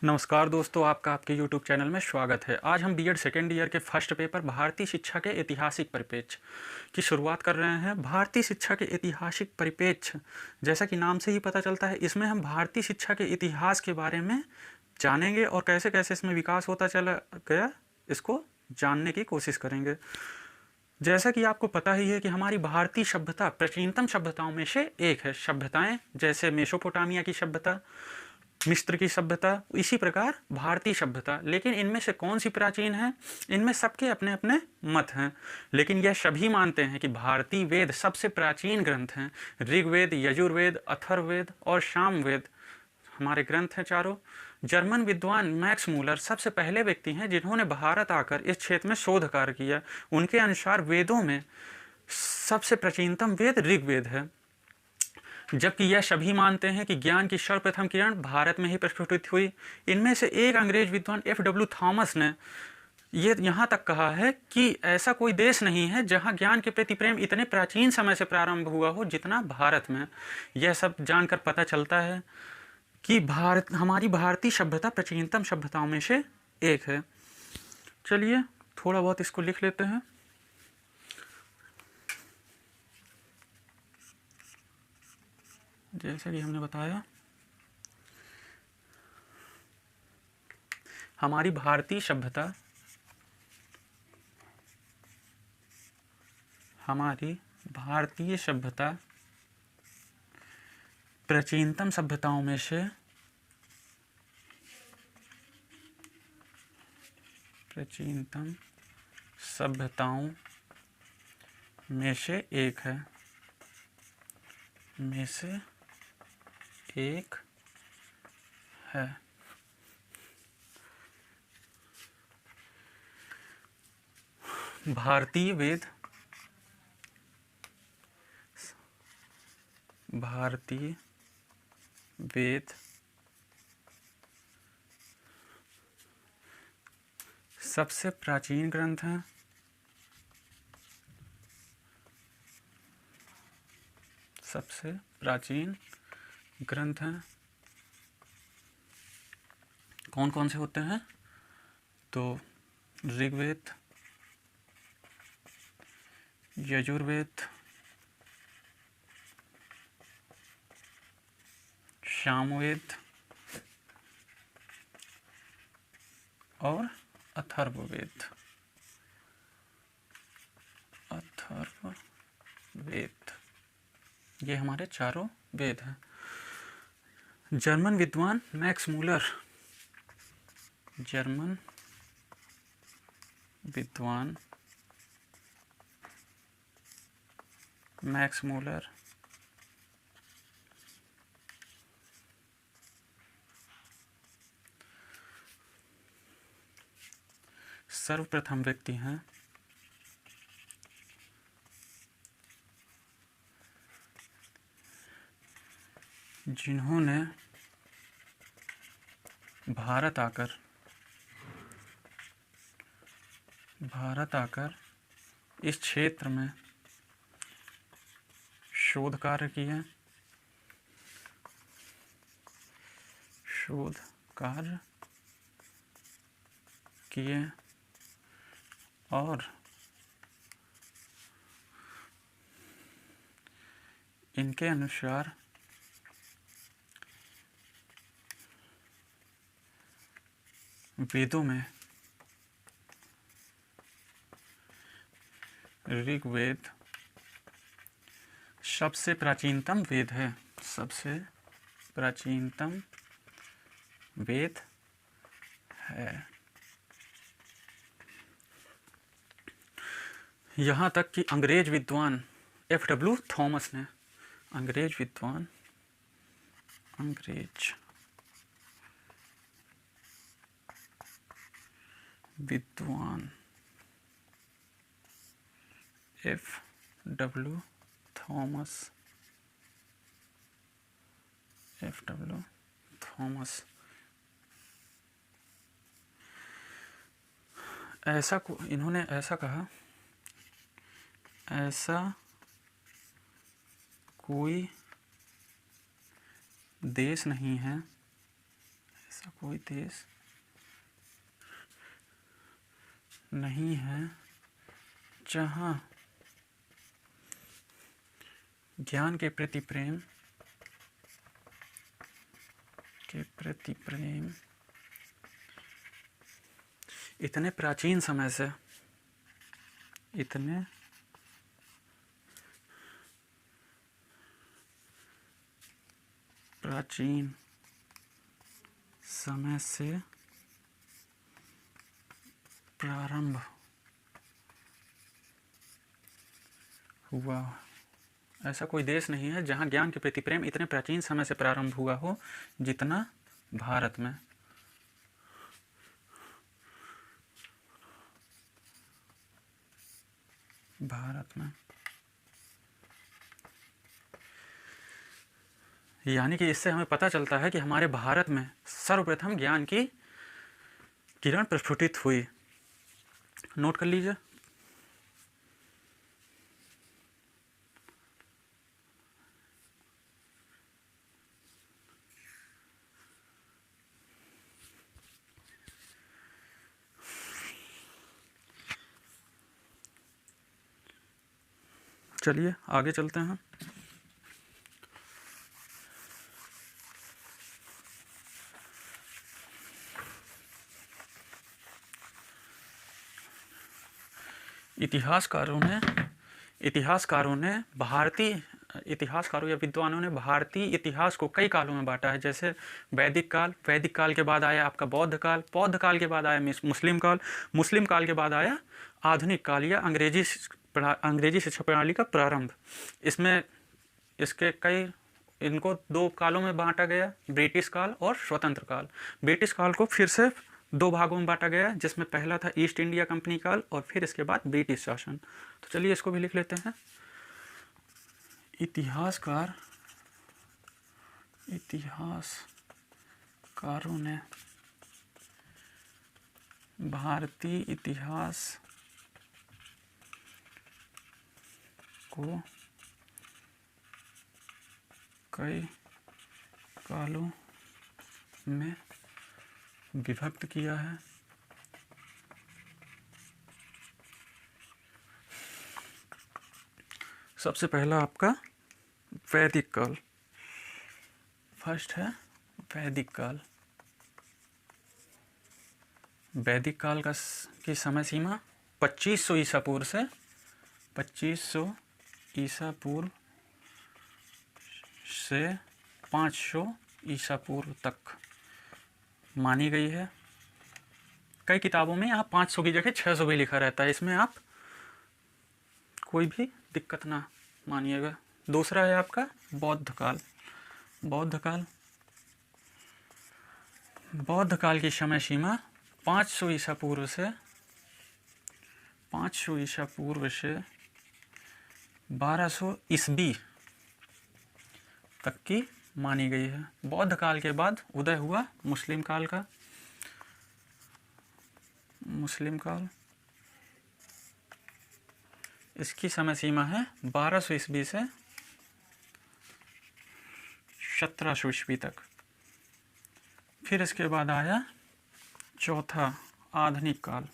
नमस्कार दोस्तों, आपका आपके YouTube चैनल में स्वागत है। आज हम बीएड सेकेंड ईयर के फर्स्ट पेपर भारतीय शिक्षा के ऐतिहासिक परिप्रेक्ष्य की शुरुआत कर रहे हैं। भारतीय शिक्षा के ऐतिहासिक परिप्रेक्ष्य, जैसा कि नाम से ही पता चलता है, इसमें हम भारतीय शिक्षा के इतिहास के बारे में जानेंगे और कैसे कैसे इसमें विकास होता चला गया, इसको जानने की कोशिश करेंगे। जैसा कि आपको पता ही है कि हमारी भारतीय सभ्यता प्राचीनतम सभ्यताओं में से एक है। सभ्यताएं जैसे मेसोपोटामिया की सभ्यता, मिस्र की सभ्यता, इसी प्रकार भारतीय सभ्यता। लेकिन इनमें से कौन सी प्राचीन है, इनमें सबके अपने अपने मत हैं। लेकिन यह सभी मानते हैं कि भारतीय वेद सबसे प्राचीन ग्रंथ हैं। ऋग्वेद, यजुर्वेद, अथर्ववेद और सामवेद हमारे ग्रंथ हैं चारों। जर्मन विद्वान मैक्स मूलर सबसे पहले व्यक्ति हैं जिन्होंने भारत आकर इस क्षेत्र में शोध कार्य किया। उनके अनुसार वेदों में सबसे प्राचीनतम वेद ऋग्वेद है, जबकि यह सभी मानते हैं कि ज्ञान की सर्वप्रथम किरण भारत में ही प्रस्फुटित हुई। इनमें से एक अंग्रेज विद्वान F.W. थॉमस ने ये यहाँ तक कहा है कि ऐसा कोई देश नहीं है जहाँ ज्ञान के प्रति प्रेम इतने प्राचीन समय से प्रारंभ हुआ हो जितना भारत में। यह सब जानकर पता चलता है कि हमारी भारतीय सभ्यता प्राचीनतम सभ्यताओं में से एक है। चलिए थोड़ा बहुत इसको लिख लेते हैं। जैसा कि हमने बताया, हमारी भारतीय सभ्यता प्राचीनतम सभ्यताओं में से एक है, भारतीय वेद सबसे प्राचीन ग्रंथ हैं। कौन कौन से होते हैं? तो ऋग्वेद, यजुर्वेद, सामवेद और अथर्ववेद। ये हमारे चारों वेद हैं। जर्मन विद्वान मैक्स मूलर सर्वप्रथम व्यक्ति हैं जिन्होंने भारत आकर इस क्षेत्र में शोध कार्य किए और इनके अनुसार वेदों में ऋग्वेद सबसे प्राचीनतम वेद है। यहाँ तक कि अंग्रेज विद्वान F.W. थॉमस ने, अंग्रेज विद्वान F.W. थॉमस इन्होंने ऐसा कहा, ऐसा कोई देश नहीं है ऐसा कोई देश नहीं है जहाँ ज्ञान के प्रति प्रेम इतने प्राचीन समय से प्रारंभ हुआ। ऐसा कोई देश नहीं है जहाँ ज्ञान के प्रति प्रेम इतने प्राचीन समय से प्रारंभ हुआ हो जितना भारत में। यानी कि इससे हमें पता चलता है कि हमारे भारत में सर्वप्रथम ज्ञान की किरण प्रस्फुटित हुई। नोट कर लीजिए। चलिए आगे चलते हैं। इतिहासकारों या विद्वानों ने भारतीय इतिहास को कई कालों में बांटा है। जैसे वैदिक काल के बाद आया आपका बौद्ध काल के बाद आया मुस्लिम काल के बाद आया आधुनिक काल या अंग्रेजी शिक्षा प्रणाली का प्रारंभ। इनको दो कालों में बांटा गया, ब्रिटिश काल और स्वतंत्र काल। ब्रिटिश काल को फिर से दो भागों में बांटा गया, जिसमें पहला था ईस्ट इंडिया कंपनी काल और फिर इसके बाद ब्रिटिश शासन। तो चलिए इसको भी लिख लेते हैं। इतिहासकारों ने भारतीय इतिहास को कई कालों में विभक्त किया है। सबसे पहला आपका वैदिक काल, फर्स्ट है वैदिक काल। वैदिक काल की समय सीमा 2500 ईसा पूर्व से 2500 ईसा पूर्व से 500 ईसा पूर्व तक मानी गई है। कई किताबों में यहाँ 500 की जगह 600 भी लिखा रहता है, इसमें आप कोई भी दिक्कत ना मानिएगा। दूसरा है आपका बौद्ध काल की समय सीमा 500 ईसा पूर्व से 1200 ईस्वी तक की मानी गई है। बौद्ध काल के बाद उदय हुआ मुस्लिम काल। इसकी समय सीमा है 1200 ईस्वी से 1700 ईस्वी तक। फिर इसके बाद आया चौथा आधुनिक काल।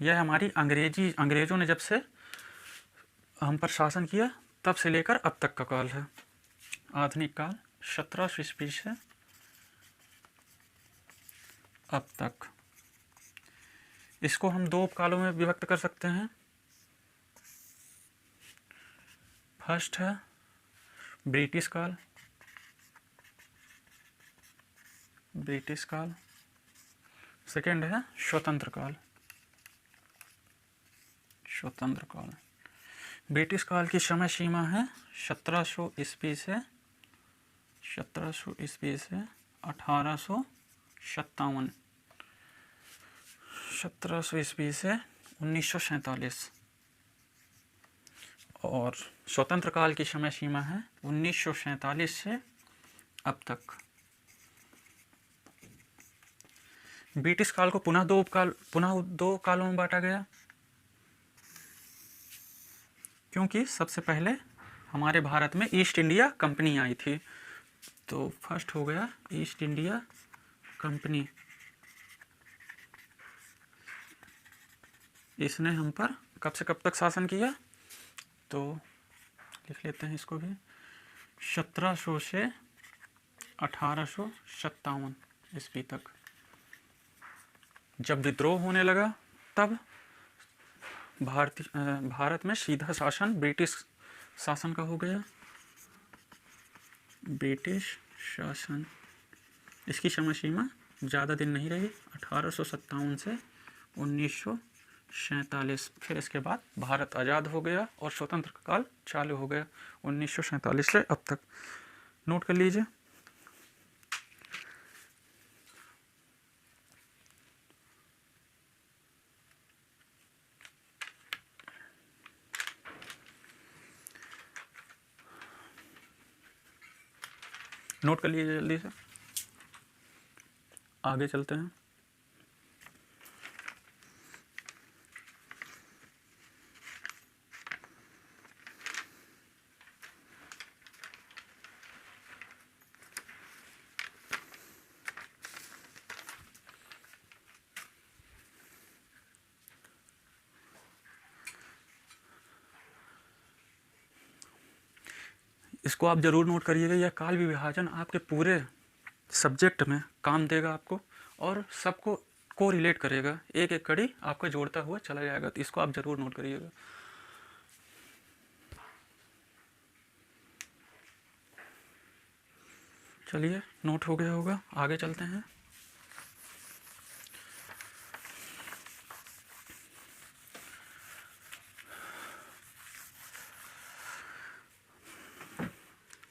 यह हमारी अंग्रेजों ने जब से हम पर शासन किया तब से लेकर अब तक का काल है। आधुनिक काल 1700 ईस्वी से अब तक। इसको हम दो कालों में विभक्त कर सकते हैं। फर्स्ट है ब्रिटिश काल, सेकेंड है स्वतंत्र काल। ब्रिटिश काल की समय सीमा है 1700 ईस्वी से 1857। 1700 ईस्वी से 1947। और स्वतंत्र काल की समय सीमा है 1947 से अब तक। ब्रिटिश काल को पुनः दो कालों में बांटा गया, क्योंकि सबसे पहले हमारे भारत में ईस्ट इंडिया कंपनी आई थी। तो फर्स्ट हो गया ईस्ट इंडिया कंपनी। इसने हम पर कब से कब तक शासन किया? तो लिख लेते हैं इसको भी, 1700 से 1857 ईस्वी तक। जब विद्रोह होने लगा तब भारत में सीधा शासन ब्रिटिश शासन का हो गया। ब्रिटिश शासन, इसकी समय सीमा ज़्यादा दिन नहीं रही, 1857 से 1947। फिर इसके बाद भारत आज़ाद हो गया और स्वतंत्र काल चालू हो गया 1947 से अब तक। नोट कर लीजिए। नोट कर लीजिए जल्दी से, आगे चलते हैं। इसको आप ज़रूर नोट करिएगा, यह काल विभाजन आपके पूरे सब्जेक्ट में काम देगा आपको और सबको को रिलेट करेगा, एक एक कड़ी आपका जोड़ता हुआ चला जाएगा। तो इसको आप ज़रूर नोट करिएगा। चलिए, नोट हो गया होगा, आगे चलते हैं।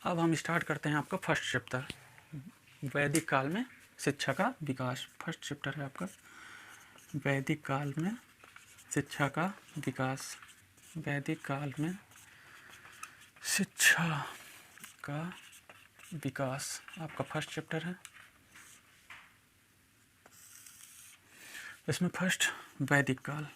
अब हम स्टार्ट करते हैं आपका फर्स्ट चैप्टर, वैदिक काल में शिक्षा का विकास। फर्स्ट चैप्टर है आपका वैदिक काल में शिक्षा का विकास। वैदिक काल में शिक्षा का विकास आपका फर्स्ट चैप्टर है। इसमें फर्स्ट वैदिक काल।